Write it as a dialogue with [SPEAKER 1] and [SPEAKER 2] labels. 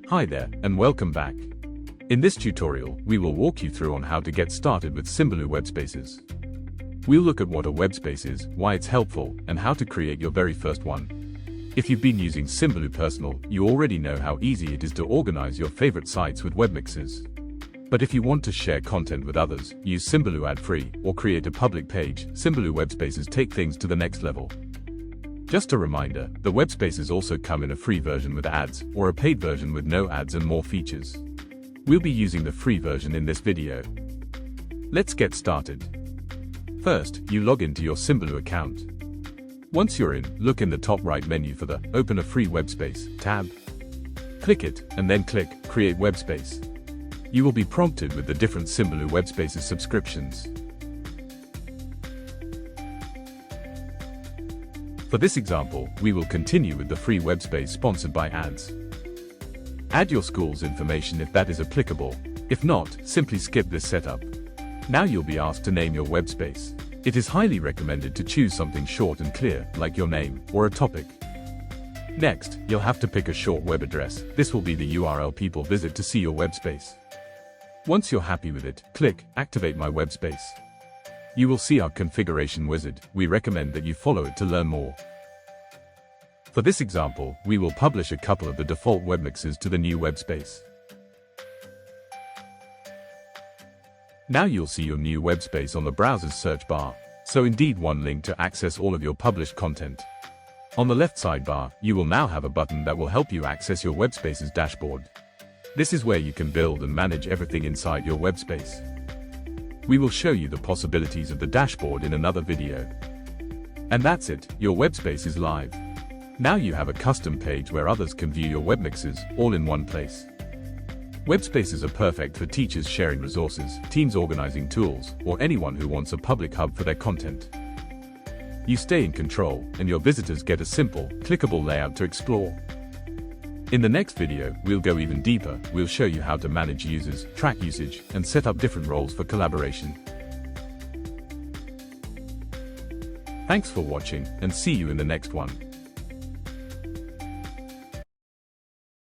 [SPEAKER 1] Hi there, and welcome back. In this tutorial, we will walk you through on how to get started with Symbaloo Webspaces. We'll look at what a webspace is, why it's helpful, and how to create your very first one. If you've been using Symbaloo Personal, you already know how easy it is to organize your favorite sites with webmixes. But if you want to share content with others, use Symbaloo ad-free, or create a public page, Symbaloo Webspaces take things to the next level. Just a reminder, the Webspaces also come in a free version with ads, or a paid version with no ads and more features. We'll be using the free version in this video. Let's get started. First, you log into your Symbaloo account. Once you're in, look in the top right menu for the Open a Free Webspace tab. Click it, and then click Create Webspace. You will be prompted with the different Symbaloo Webspaces subscriptions. For this example, we will continue with the free Webspace sponsored by ads. Add your school's information if that is applicable. If not, simply skip this setup. Now you'll be asked to name your Webspace. It is highly recommended to choose something short and clear, like your name, or a topic. Next, you'll have to pick a short web address. This will be the URL people visit to see your Webspace. Once you're happy with it, click Activate My Webspace. You will see our configuration wizard. We recommend that you follow it to learn more. For this example, we will publish a couple of the default webmixes to the new Webspace. Now you'll see your new Webspace on the browser's search bar, so indeed one link to access all of your published content. On the left sidebar, you will now have a button that will help you access your Webspace's dashboard. This is where you can build and manage everything inside your Webspace. We will show you the possibilities of the dashboard in another video. And that's it, your Webspace is live. Now you have a custom page where others can view your webmixes, all in one place. Webspaces are perfect for teachers sharing resources, teams organizing tools, or anyone who wants a public hub for their content. You stay in control, and your visitors get a simple, clickable layout to explore. In the next video, we'll go even deeper. We'll show you how to manage users, track usage, and set up different roles for collaboration. Thanks for watching, and see you in the next one.